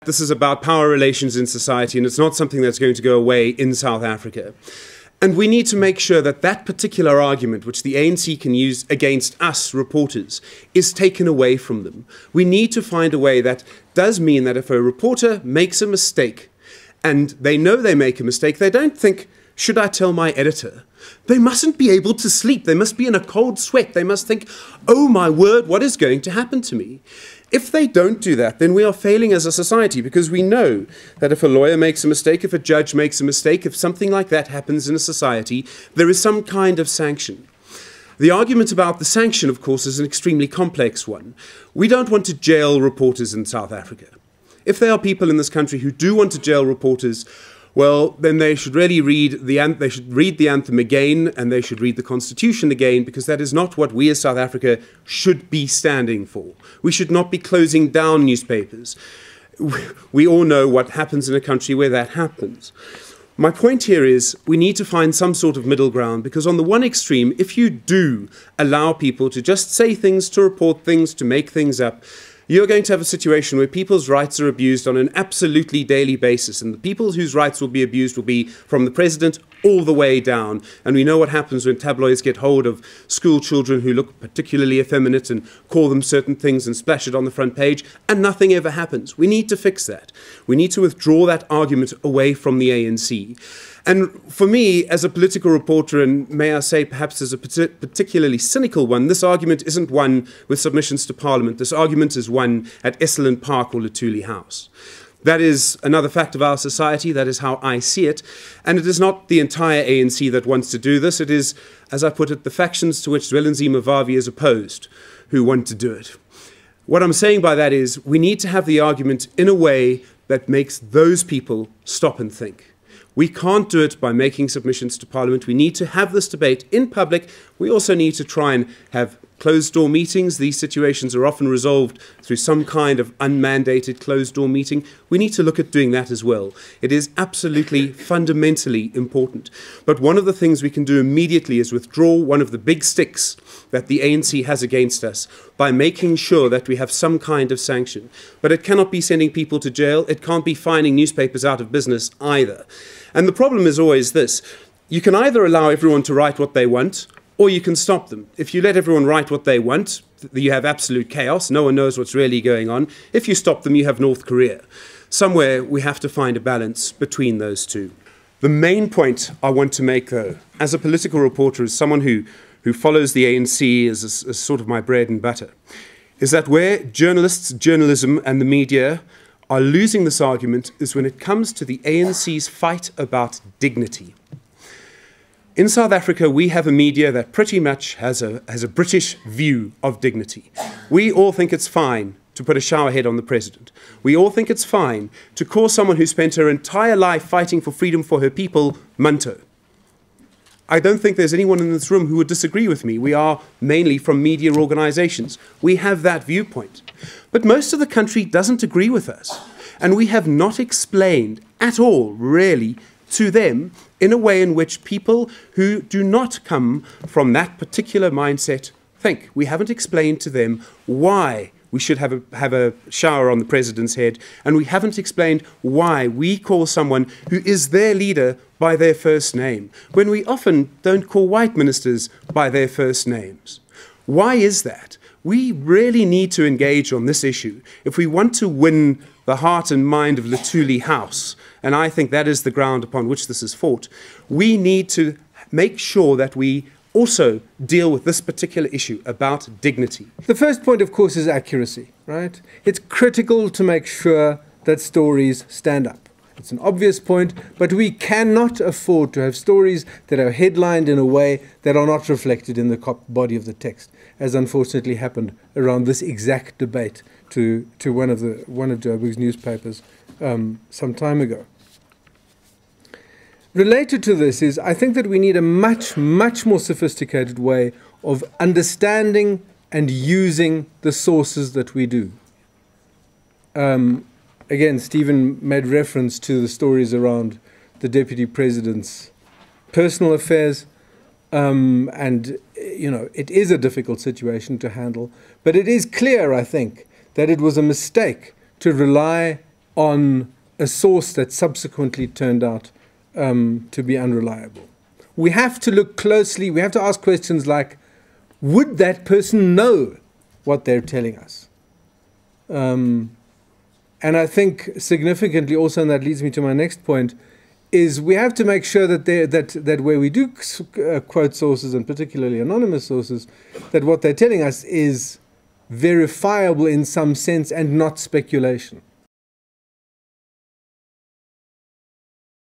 This is about power relations in society, and it's not something that's going to go away in South Africa. And we need to make sure that that particular argument, which the ANC can use against us reporters, is taken away from them. We need to find a way that does mean that if a reporter makes a mistake, and they know they make a mistake, they don't think, should I tell my editor? They mustn't be able to sleep. They must be in a cold sweat. They must think, oh my word, what is going to happen to me? If they don't do that, then we are failing as a society, because we know that if a lawyer makes a mistake, if a judge makes a mistake, if something like that happens in a society, there is some kind of sanction. The argument about the sanction, of course, is an extremely complex one. We don't want to jail reporters in South Africa. If there are people in this country who do want to jail reporters, well, then they should really read the anthem again, and they should read the Constitution again, because that is not what we as South Africa should be standing for. We should not be closing down newspapers. We all know what happens in a country where that happens. My point here is we need to find some sort of middle ground, because on the one extreme, if you do allow people to just say things, to report things, to make things up, you're going to have a situation where people's rights are abused on an absolutely daily basis, and the people whose rights will be abused will be from the president all the way down. And we know what happens when tabloids get hold of school children who look particularly effeminate and call them certain things and splash it on the front page, and nothing ever happens. We need to fix that. We need to withdraw that argument away from the ANC. And for me, as a political reporter, and may I say perhaps as a particularly cynical one, this argument isn't one with submissions to Parliament. This argument is one at Esalen Park or Luthuli House. That is another fact of our society. That is how I see it. And it is not the entire ANC that wants to do this. It is, as I put it, the factions to which Zwelinzima Vavi is opposed who want to do it. What I'm saying by that is we need to have the argument in a way that makes those people stop and think. We can't do it by making submissions to Parliament. We need to have this debate in public. We also need to try and have closed-door meetings. These situations are often resolved through some kind of unmandated closed-door meeting. We need to look at doing that as well. It is absolutely fundamentally important. But one of the things we can do immediately is withdraw one of the big sticks that the ANC has against us by making sure that we have some kind of sanction. But it cannot be sending people to jail. It can't be fining newspapers out of business either. And the problem is always this. You can either allow everyone to write what they want, or you can stop them. If you let everyone write what they want, you have absolute chaos. No one knows what's really going on. If you stop them, you have North Korea. Somewhere we have to find a balance between those two. The main point I want to make, though, as a political reporter, as someone who follows the ANC as sort of my bread and butter, is that where journalists, journalism, and the media are losing this argument is when it comes to the ANC's fight about dignity. In South Africa, we have a media that pretty much has a British view of dignity. We all think it's fine to put a shower head on the president. We all think it's fine to call someone who spent her entire life fighting for freedom for her people, Manto. I don't think there's anyone in this room who would disagree with me. We are mainly from media organizations. We have that viewpoint. But most of the country doesn't agree with us. And we have not explained at all, really, to them in a way in which people who do not come from that particular mindset think. We haven't explained to them why we should have a shower on the president's head, and we haven't explained why we call someone who is their leader by their first name, when we often don't call white ministers by their first names. Why is that? We really need to engage on this issue if we want to win the heart and mind of Luthuli House, and I think that is the ground upon which this is fought. We need to make sure that we also deal with this particular issue about dignity. The first point, of course, is accuracy, right? It's critical to make sure that stories stand up. It's an obvious point, but we cannot afford to have stories that are headlined in a way that are not reflected in the body of the text, as unfortunately happened around this exact debate to one of Joburg's newspapers some time ago. Related to this is, I think that we need a much more sophisticated way of understanding and using the sources that we do. Again, Stephen made reference to the stories around the Deputy President's personal affairs, and you know, it is a difficult situation to handle, but it is clear, I think, that it was a mistake to rely on a source that subsequently turned out to be unreliable. We have to look closely, we have to ask questions like, would that person know what they're telling us? And I think significantly also, and that leads me to my next point, is we have to make sure that that where we do quote sources, and particularly anonymous sources, that what they're telling us is verifiable in some sense and not speculation.